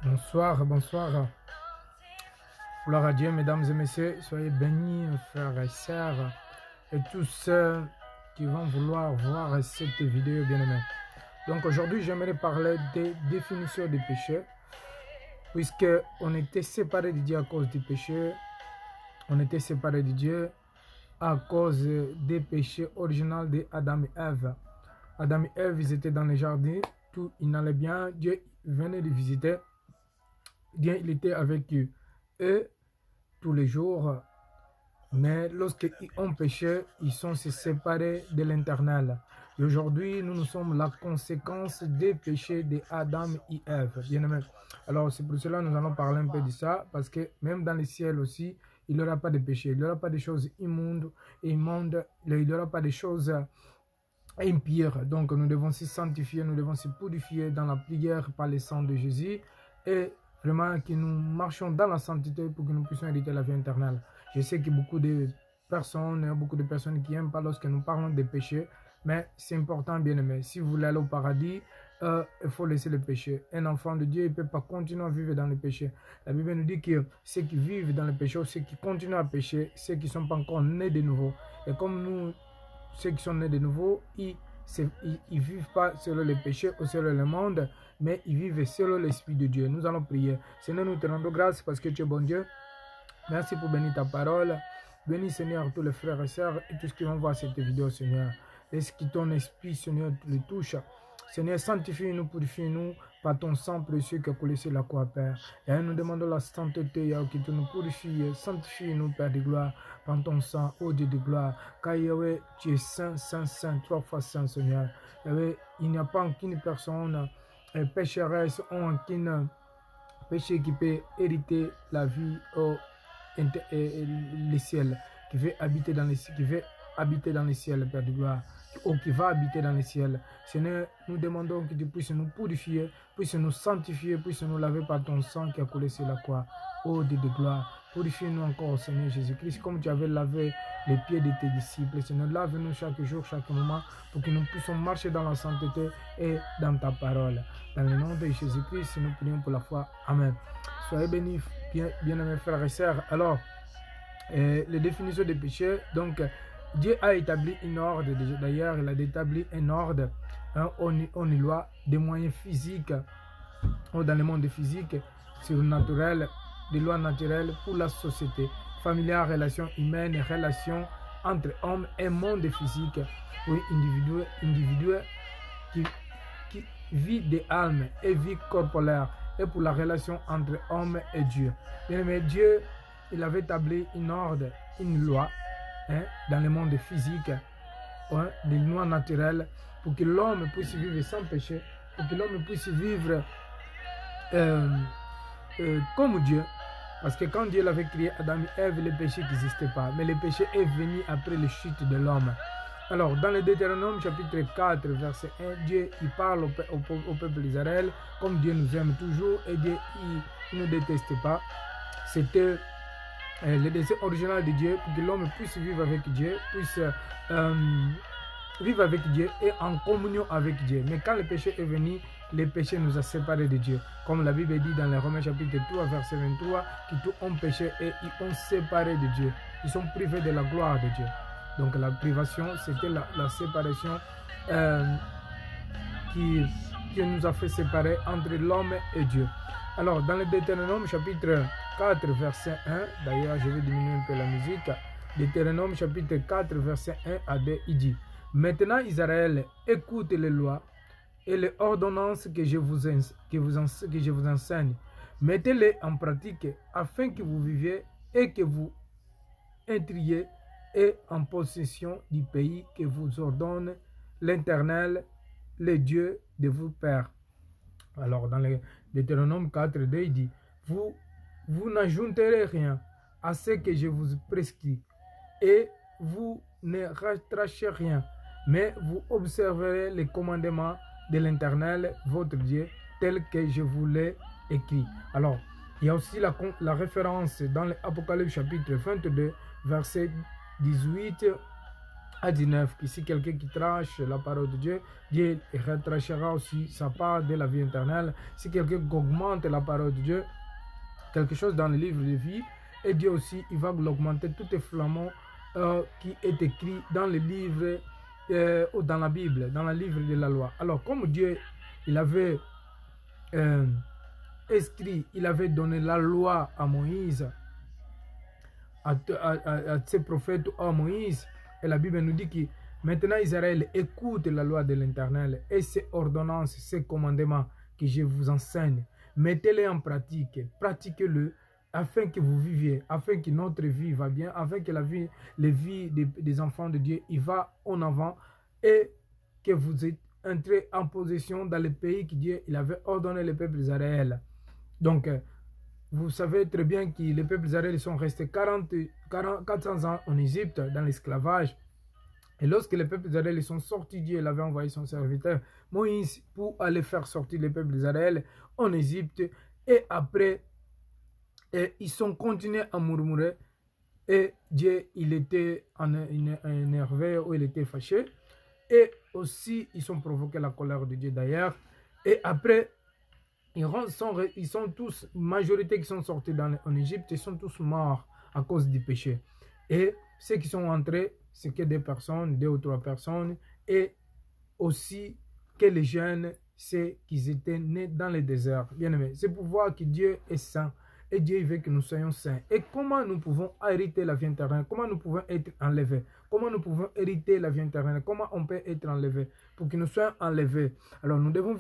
Bonsoir, bonsoir. Gloire à Dieu, mesdames et messieurs. Soyez bénis, frères et sœurs, et tous ceux qui vont vouloir voir cette vidéo, bien-aimés. Donc aujourd'hui, j'aimerais parler des définitions du péché, puisque on était séparés de Dieu à cause du péché. On était séparés de Dieu à cause des péchés originaux d'Adam et Ève. Adam et Ève, ils étaient dans le jardin, tout il allait bien. Dieu venait de visiter. Dieu, il était avec eux tous les jours, mais lorsqu'ils ont péché, ils sont se séparés de l'Éternel. Et aujourd'hui, nous sommes la conséquence des péchés d'Adam et Ève. Bien aimé. Alors, c'est pour cela que nous allons parler un peu de ça, parce que même dans le ciel aussi, il n'y aura pas de péché, il n'y aura pas de choses immondes, il n'y aura pas de choses impures. Donc, nous devons se sanctifier, nous devons se purifier dans la prière par le sang de Jésus et vraiment que nous marchions dans la sainteté pour que nous puissions hériter la vie éternelle. Je sais que beaucoup de personnes qui n'aiment pas lorsque nous parlons des péchés, mais c'est important, bien aimé. Si vous voulez aller au paradis, il faut laisser le péché. Un enfant de Dieu, il ne peut pas continuer à vivre dans le péché. La Bible nous dit que ceux qui vivent dans le péché, ceux qui continuent à pécher, ceux qui ne sont pas encore nés de nouveau. Et comme nous, ceux qui sont nés de nouveau, ils ne vivent pas selon les péchés ou selon le monde, mais ils vivent selon l'Esprit de Dieu. Nous allons prier. Seigneur, nous te rendons grâce parce que tu es bon Dieu. Merci pour bénir ta parole. Bénis, Seigneur, tous les frères et sœurs et tous ceux qui vont voir cette vidéo, Seigneur. Laisse que ton esprit, Seigneur, le touche. Seigneur, sanctifie-nous, purifie-nous par ton sang précieux qui a coulé sur la croix, Père. Et nous demandons la sainteté, que tu nous purifies, sanctifie-nous, Père de gloire, par ton sang, ô Dieu de gloire. Car Yahweh, tu es saint, saint, saint, trois fois saint, Seigneur. Yahweh, il n'y a pas aucune personne pécheresse ou aucun péché qui peut hériter la vie au les ciels, qui veut habiter dans les ciels, qui veut habiter dans les ciels, Père de gloire, ou qui va habiter dans les ciels. Seigneur, nous demandons que tu puisses nous purifier, puisses nous sanctifier, puisses nous laver par ton sang qui a coulé sur la croix. Ô Dieu de gloire, purifie-nous encore, Seigneur Jésus-Christ, comme tu avais lavé les pieds de tes disciples. Seigneur, lave-nous chaque jour, chaque moment, pour que nous puissions marcher dans la sainteté et dans ta parole. Dans le nom de Jésus-Christ, nous prions pour la foi. Amen. Soyez bénis, bien-aimés frères et sœurs. Alors, les définitions des péchés. Donc, Dieu a établi une ordre. D'ailleurs, il a établi un ordre, une loi, des moyens physiques, ou dans le monde physique, surnaturel, des lois naturelles pour la société, familiale, relations humaines, relations entre hommes et monde physique, oui, individu qui vit des âmes et vie corporelle, et pour la relation entre homme et Dieu. Mais Dieu, il avait établi une ordre, une loi, dans le monde physique, des lois naturelles, pour que l'homme puisse vivre sans péché, pour que l'homme puisse vivre comme Dieu. Parce que quand Dieu l'avait créé, Adam et Ève, le péché n'existait pas. Mais le péché est venu après la chute de l'homme. Alors, dans le Deutéronome, chapitre 4, verset 1, Dieu il parle au peuple d'Israël, comme Dieu nous aime toujours, et Dieu il ne déteste pas. C'était le dessein original de Dieu, pour que l'homme puisse vivre avec Dieu, puisse vivre avec Dieu et en communion avec Dieu. Mais quand le péché est venu, le péché nous a séparés de Dieu. Comme la Bible dit dans les Romains chapitre 3, verset 23, qu'ils tous ont péché et ils ont séparé de Dieu. Ils sont privés de la gloire de Dieu. Donc la privation, c'était la séparation qui nous a fait séparer entre l'homme et Dieu. Alors, dans le Deutéronome chapitre 4, verset 1, d'ailleurs, je vais diminuer un peu la musique. Deutéronome chapitre 4, verset 1 à 2, il dit: Maintenant, Israël, écoute les lois et les ordonnances que je vous enseigne. Mettez-les en pratique afin que vous viviez et que vous entriez et en possession du pays que vous ordonne l'Éternel, le Dieu de vos pères. Alors, dans le Deutéronome 4, 2, il dit: Vous n'ajouterez rien à ce que je vous prescris, et vous ne retrancherez rien, mais vous observerez les commandements de l'Éternel, votre Dieu, tel que je vous l'ai écrit. Alors, il y a aussi la référence dans l'Apocalypse chapitre 22, verset 18 à 19, que si quelqu'un qui trache la parole de Dieu, Dieu retrachera aussi sa part de la vie éternelle. Si quelqu'un augmente la parole de Dieu, quelque chose dans le livre de vie, et Dieu aussi, il va l'augmenter tout est flamand qui est écrit dans le livre, ou dans la Bible, dans le livre de la loi. Alors, comme Dieu, il avait écrit, il avait donné la loi à Moïse, à ses prophètes, à Moïse, et la Bible nous dit que maintenant Israël écoute la loi de l'Éternel et ses ordonnances, ses commandements que je vous enseigne. Mettez-les en pratique, pratiquez-le afin que vous viviez, afin que notre vie va bien, afin que les vies des enfants de Dieu, il va en avant et que vous êtes entrés en possession dans le pays que Dieu il avait ordonné le peuple d'Israël. Donc, vous savez très bien que les peuples d'Israël sont restés 400 ans en Égypte dans l'esclavage. Et lorsque les peuples d'Israël sont sortis, Dieu avait envoyé son serviteur Moïse pour aller faire sortir les peuples d'Israël en Égypte. Et après, ils sont continués à murmurer. Et Dieu, il était énervé ou il était fâché. Et aussi, ils ont provoqué la colère de Dieu d'ailleurs. Et après, ils sont tous, majorité qui sont sortis en Égypte, ils sont tous morts à cause du péché. Et ceux qui sont entrés, c'est que des personnes, 2 ou 3 personnes, et aussi que les jeunes, c'est qu'ils étaient nés dans le désert. Bien aimé, c'est pour voir que Dieu est saint et Dieu veut que nous soyons saints. Et comment nous pouvons hériter la vie éternelle? Comment nous pouvons être enlevés? Comment nous pouvons hériter la vie éternelle? Comment on peut être enlevé? Pour que nous soyons enlevés, alors nous devons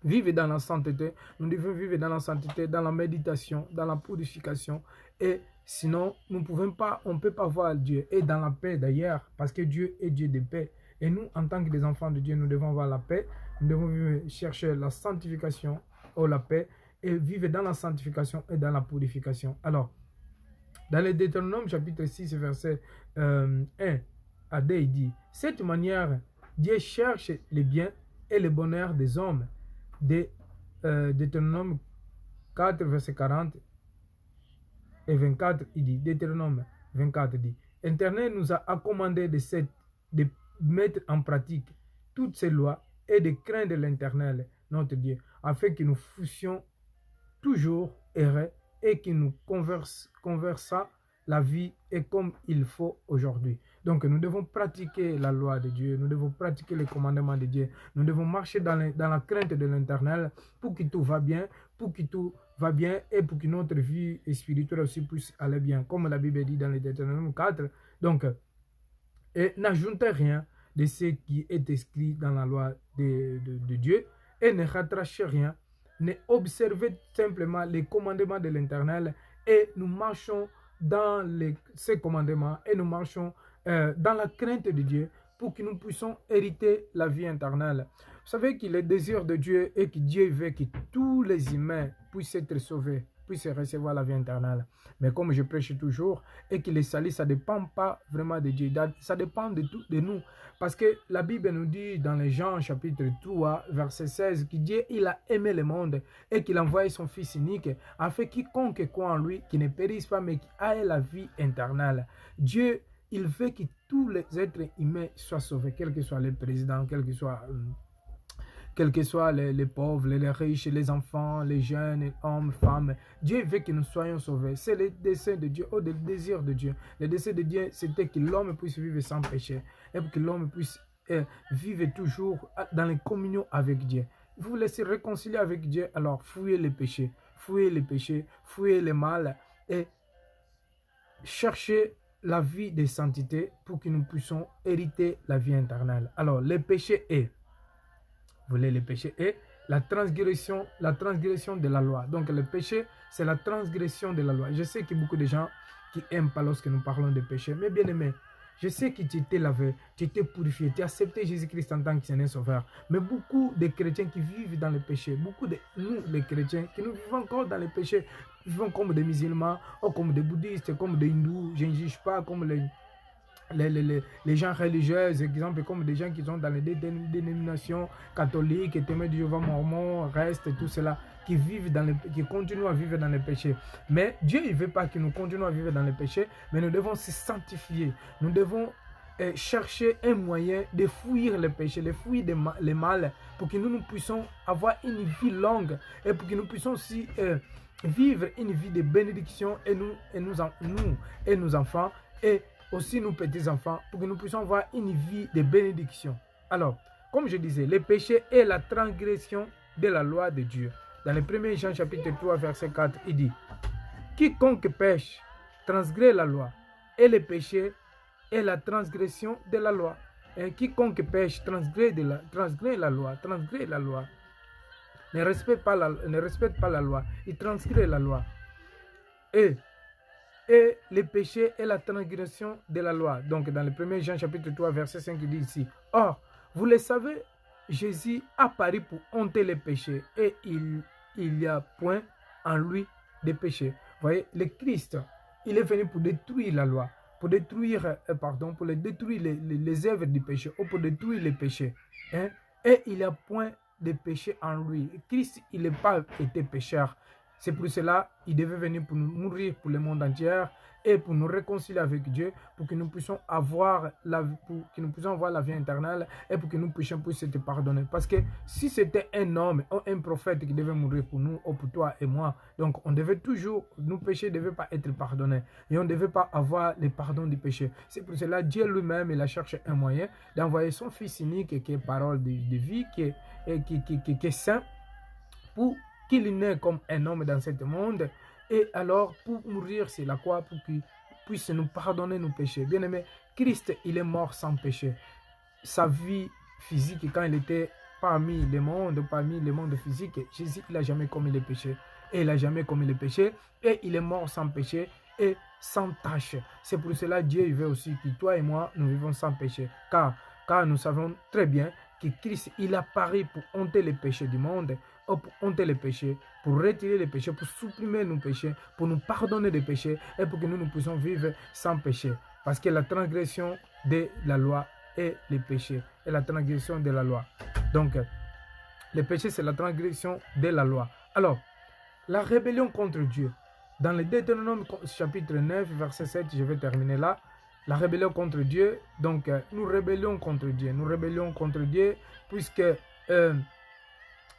vivre dans la sainteté, nous devons vivre dans la sainteté, dans la méditation, dans la purification. Et sinon, on ne peut pas voir Dieu. Et dans la paix d'ailleurs, parce que Dieu est Dieu de paix. Et nous, en tant que des enfants de Dieu, nous devons avoir la paix. Nous devons chercher la sanctification ou la paix et vivre dans la sanctification et dans la purification. Alors, dans le Deutéronome chapitre 6, verset 1 à 2, il dit, « Cette manière, Dieu cherche le bien et le bonheur des hommes. » Deutéronome 4, verset 40 et 24, il dit, Deutéronome 24 dit, L'Éternel nous a commandé de mettre en pratique toutes ces lois et de craindre l'Éternel, notre Dieu, afin que nous fussions toujours heureux et que nous conversâmes la vie est comme il faut aujourd'hui. Donc nous devons pratiquer la loi de Dieu, nous devons pratiquer les commandements de Dieu, nous devons marcher dans la crainte de l'Éternel pour que tout va bien, et pour que notre vie spirituelle aussi puisse aller bien, comme la Bible dit dans le Deutéronome 4. Donc, et n'ajoutez rien de ce qui est écrit dans la loi de Dieu et ne rattrachez rien, ne observez simplement les commandements de l'Éternel et nous marchons dans ces commandements et nous marchons dans la crainte de Dieu pour que nous puissions hériter la vie éternelle. Vous savez que le désir de Dieu est que Dieu veut que tous les humains puissent être sauvés, puissent recevoir la vie éternelle. Mais comme je prêche toujours, et que le salut, ça ne dépend pas vraiment de Dieu, ça dépend de nous. Parce que la Bible nous dit dans les Jean chapitre 3, verset 16, que Dieu, il a aimé le monde et qu'il a envoyé son Fils unique, afin quiconque croit en lui, qui ne périsse pas, mais qui ait la vie éternelle. Dieu, il veut que tous les êtres humains soient sauvés, quel que soit le président, quel que soient les pauvres, les riches, les enfants, les jeunes, les hommes, femmes. Dieu veut que nous soyons sauvés. C'est le dessein de Dieu, le désir de Dieu. Le dessein de Dieu, c'était que l'homme puisse vivre sans péché et que l'homme puisse vivre toujours dans la communion avec Dieu. Vous vous laissez réconcilier avec Dieu, alors fouillez les péchés, fouillez le mal et cherchez la vie de sainteté pour que nous puissions hériter la vie éternelle. Alors, le péché est, vous voulez le péché est la transgression de la loi. Donc, le péché, c'est la transgression de la loi. Je sais qu'il y a beaucoup de gens qui n'aiment pas lorsque nous parlons de péché, mais bien aimé, je sais que tu étais lavé, tu étais purifié, tu as accepté Jésus-Christ en tant que Seigneur Sauveur. Mais beaucoup de chrétiens qui vivent dans le péché, beaucoup de nous, les chrétiens, qui nous vivons encore dans le péché, vivons comme des musulmans, ou comme des bouddhistes, comme des hindous, je ne juge pas, comme les gens religieux, exemple comme des gens qui sont dans les dénominations catholiques, témoins de Jéhovah, mormons, restent, tout cela, qui continuent à vivre dans les péchés. Mais Dieu, il ne veut pas que nous continuions à vivre dans les péchés, mais nous devons se sanctifier. Nous devons chercher un moyen de fuir les péchés, de fuir les mal, pour que nous puissions avoir une vie longue et pour que nous puissions aussi vivre une vie de bénédiction et nos enfants et aussi nos petits-enfants, pour que nous puissions avoir une vie de bénédiction. Alors, comme je disais, le péché est la transgression de la loi de Dieu. Dans le 1er Jean chapitre 3, verset 4, il dit, « Quiconque pêche transgresse la loi, et le péché est la transgression de la loi. » Et quiconque pêche transgresse la loi, ne respecte pas la loi, il transgresse la loi. Et le péché est la transgression de la loi. Donc dans le 1er Jean chapitre 3 verset 5 il dit ici, « Or, vous le savez, Jésus apparut pour ôter les péchés et il n'y a point en lui de péché. » Vous voyez, le Christ, il est venu pour détruire la loi, pour détruire, pour détruire les œuvres du péché, ou pour détruire les péchés. Hein? Et il n'y a point de péché en lui. Christ, il n'a pas été pécheur. C'est pour cela qu'il devait venir pour nous mourir pour le monde entier et pour nous réconcilier avec Dieu, pour que nous puissions avoir la vie éternelle et pour que nous puissions être pardonnés. Parce que si c'était un homme ou un prophète qui devait mourir pour nous ou pour toi et moi, donc on devait toujours, nos péchés ne devaient pas être pardonnés et on ne devait pas avoir le pardon du péché. C'est pour cela que Dieu lui-même, il a cherché un moyen d'envoyer son Fils unique qui est parole de vie, qui est saint, pour qu'il naît comme un homme dans ce monde, et alors pour mourir sur la croix, pour qu'il puisse nous pardonner nos péchés. Bien aimé, Christ, il est mort sans péché. Sa vie physique, quand il était parmi les mondes physiques, Jésus, il n'a jamais commis le péché. Et il n'a jamais commis le péché, et il est mort sans péché et sans tâche. C'est pour cela que Dieu veut aussi que toi et moi, nous vivons sans péché. Car nous savons très bien que Christ, il apparaît pour ôter les péchés du monde, pour ôter les péchés, pour retirer les péchés, pour supprimer nos péchés, pour nous pardonner des péchés et pour que nous puissions vivre sans péché. Parce que la transgression de la loi est le péché, et la transgression de la loi. Donc, le péché, c'est la transgression de la loi. Alors, la rébellion contre Dieu. Dans le Deutéronome chapitre 9, verset 7, je vais terminer là. La rébellion contre Dieu, donc nous rébellons contre Dieu, puisque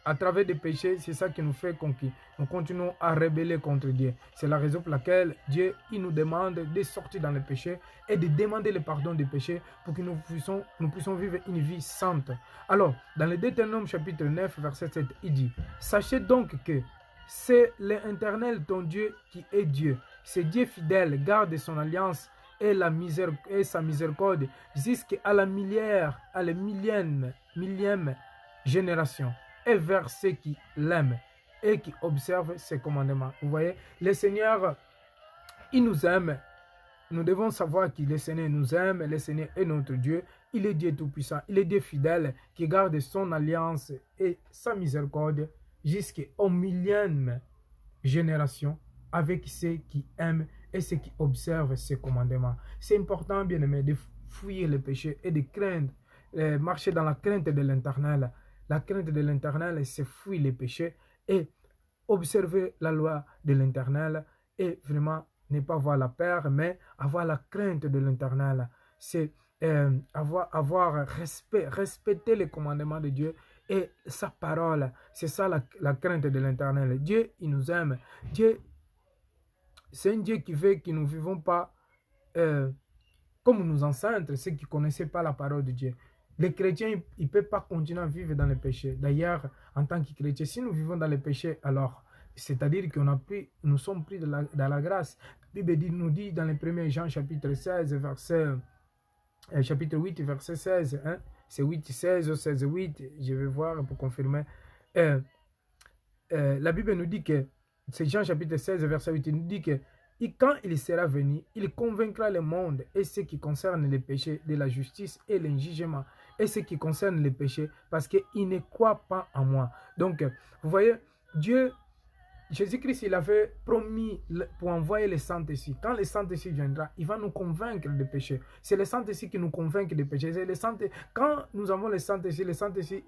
à travers des péchés, c'est ça qui nous fait conquis. Nous continuons à rebeller contre Dieu. C'est la raison pour laquelle Dieu il nous demande de sortir dans le péché et de demander le pardon des péchés pour que nous puissions vivre une vie sainte. Alors, dans le Deutéronome chapitre 9, verset 7, il dit, « Sachez donc que c'est l'Éternel ton Dieu qui est Dieu. C'est Dieu fidèle, garde son alliance et sa miséricorde jusqu'à la millième génération, et vers ceux qui l'aiment et qui observent ses commandements. » Vous voyez, le Seigneur, il nous aime. Nous devons savoir que le Seigneur nous aime, le Seigneur est notre Dieu. Il est Dieu tout-puissant, il est Dieu fidèle qui garde son alliance et sa miséricorde jusqu'aux millième génération avec ceux qui aiment et ceux qui observent ses commandements. C'est important, bien aimé, de fuir le péché et de craindre, marcher dans la crainte de l'Éternel. La crainte de l'Éternel, c'est fuir les péchés et observer la loi de l'Éternel et vraiment ne pas avoir la peur, mais avoir la crainte de l'Éternel. C'est respecter les commandements de Dieu et sa parole. C'est ça la crainte de l'Éternel. Dieu, il nous aime. Dieu, c'est un Dieu qui veut que nous ne vivons pas comme nos ancêtres, ceux qui ne connaissaient pas la parole de Dieu. Les chrétiens, ils ne peuvent pas continuer à vivre dans le péché. D'ailleurs, en tant que chrétiens, si nous vivons dans le péché, alors, c'est-à-dire que nous sommes pris dans la grâce. La Bible nous dit dans le 1er Jean chapitre 16, chapitre 8, verset 16, hein? C'est 8, 16 ou 16, 8, je vais voir pour confirmer. La Bible nous dit que, c'est Jean chapitre 16, verset 8, il nous dit que quand il sera venu, il convaincra le monde et ce qui concerne les péchés de la justice et le jugement, et ce qui concerne les péchés, parce qu'il ne croit pas en moi. Donc, vous voyez, Dieu, Jésus-Christ, il avait promis pour envoyer le Saint-Esprit. Quand le Saint-Esprit viendra, il va nous convaincre des péchés. C'est le Saint-Esprit qui nous convainc des péchés. Quand nous avons le Saint-Esprit,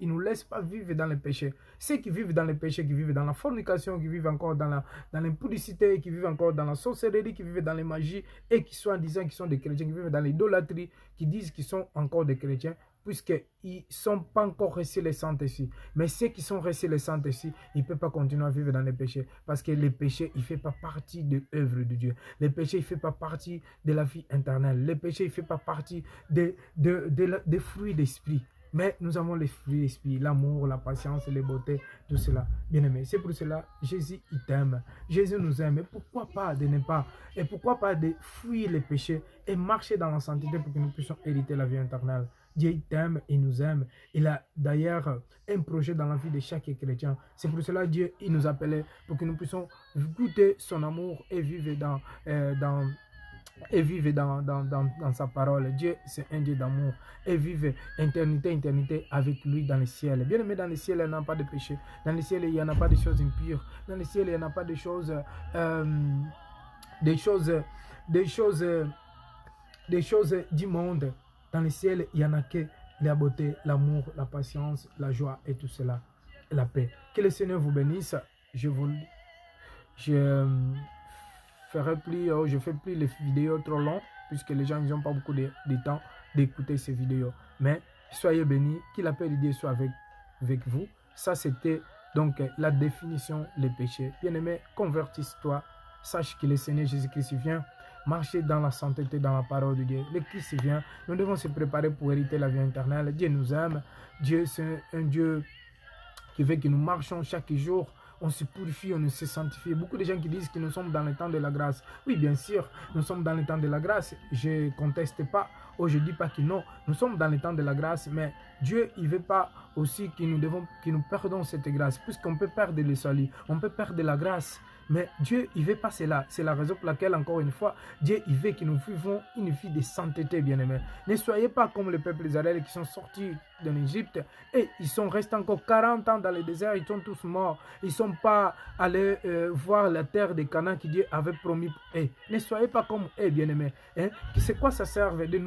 il ne nous laisse pas vivre dans les péchés. Ceux qui vivent dans les péchés, qui vivent dans la fornication, qui vivent encore dans l'impudicité, qui vivent encore dans la sorcellerie, qui vivent dans les magies, et qui sont en disant qu'ils sont des chrétiens, qui vivent dans l'idolâtrie, qui disent qu'ils sont encore des chrétiens, puisqu'ils ne sont pas encore reçus le Saint-Esprit. Mais ceux qui sont reçus le Saint-Esprit, ils ne peuvent pas continuer à vivre dans les péchés. Parce que le péché, il ne fait pas partie de l'œuvre de Dieu. Le péché, il ne fait pas partie de la vie éternelle. Le péché, il ne fait pas partie des fruits d'esprit. Mais nous avons les fruits d'esprit, l'amour, la patience, les beautés, tout cela. Bien aimé, c'est pour cela, Jésus, il t'aime. Jésus nous aime. Et pourquoi pas de ne pas, et pourquoi pas de fuir les péchés et marcher dans la sainteté pour que nous puissions hériter la vie éternelle. Dieu t'aime et nous aime. Il a d'ailleurs un projet dans la vie de chaque chrétien. C'est pour cela que Dieu il nous appelait pour que nous puissions goûter son amour et vivre dans sa parole. Dieu, c'est un Dieu d'amour. Et vivre éternité avec lui dans le ciel. Bien aimé, dans le ciel, il n'y a pas de péché. Dans le ciel, il n'y en a pas de choses impures. Dans le ciel, il n'y en a pas de choses... des choses du monde. Dans le ciel, il n'y en a que la beauté, l'amour, la patience, la joie et tout cela, la paix. Que le Seigneur vous bénisse. Je fais plus les vidéos trop longues, puisque les gens n'ont pas beaucoup de temps d'écouter ces vidéos. Mais soyez bénis, que la paix de Dieu soit avec vous. Ça, c'était donc la définition des péchés. Bien-aimé, convertisse-toi. Sache que le Seigneur Jésus-Christ vient. Marcher dans la sainteté, dans la parole de Dieu. Le Christ vient. Nous devons se préparer pour hériter la vie éternelle. Dieu nous aime. Dieu, c'est un Dieu qui veut que nous marchions chaque jour. On se purifie, on se sanctifie. Beaucoup de gens qui disent que nous sommes dans le temps de la grâce. Oui, bien sûr, nous sommes dans le temps de la grâce. Je ne conteste pas, ou je ne dis pas que non. Nous sommes dans le temps de la grâce, mais Dieu, il ne veut pas aussi que nous perdons cette grâce. Puisqu'on peut perdre le salut, on peut perdre la grâce. Mais Dieu, il ne veut pas cela. C'est la raison pour laquelle, encore une fois, Dieu, il veut que nous vivons une vie de sainteté, bien-aimés. Ne soyez pas comme le peuple d'Israël qui sont sortis de l'Égypte et ils sont restés encore 40 ans dans le désert. Ils sont tous morts. Ils ne sont pas allés voir la terre de Canaan que Dieu avait promis. Ne soyez pas comme eux, bien-aimés. C'est quoi ça sert de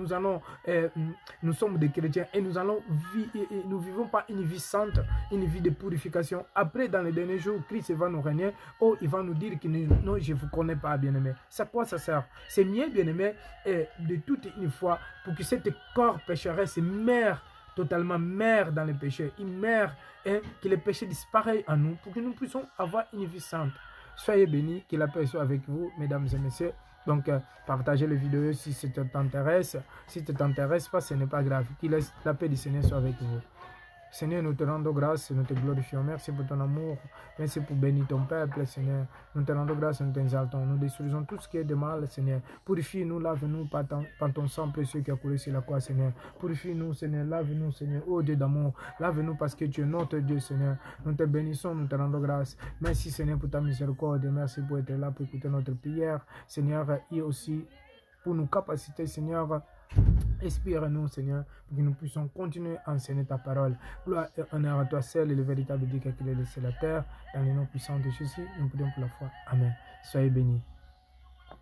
nous sommes des chrétiens et nous vivons pas une vie sainte, une vie de purification. Après, dans les derniers jours, Christ va nous régner. Oh, il va nous dire que non, je ne vous connais pas, bien-aimé. C'est quoi ça sert? C'est mieux, bien-aimé, de toute une fois, pour que cet corps pécheresse meure, totalement meure dans le péché. Il meurt, que le péché disparaisse en nous, pour que nous puissions avoir une vie sainte. Soyez bénis, que la paix soit avec vous, mesdames et messieurs. Donc, partagez les vidéos si ça t'intéresse. Si ça ne t'intéresse pas, ce n'est pas grave. Que la paix du Seigneur soit avec vous. Seigneur, nous te rendons grâce, nous te glorifions. Merci pour ton amour. Merci pour bénir ton peuple, Seigneur. Nous te rendons grâce, nous t'exaltons. Nous détruisons tout ce qui est de mal, Seigneur. Purifie-nous, lave-nous par ton sang précieux qui a coulé sur la croix, Seigneur. Purifie-nous, Seigneur. Lave-nous, Seigneur. Oh Dieu d'amour, lave-nous parce que tu es notre Dieu, Seigneur. Nous te bénissons, nous te rendons grâce. Merci, Seigneur, pour ta miséricorde. Merci pour être là, pour écouter notre prière, Seigneur. Et aussi pour nous capaciter, Seigneur. Inspire-nous, Seigneur, pour que nous puissions continuer à enseigner ta parole. Gloire et honneur à toi seul et le véritable Dieu qui a laissé la terre. Dans le nom puissant de Jésus, nous prions pour la foi. Amen. Soyez bénis.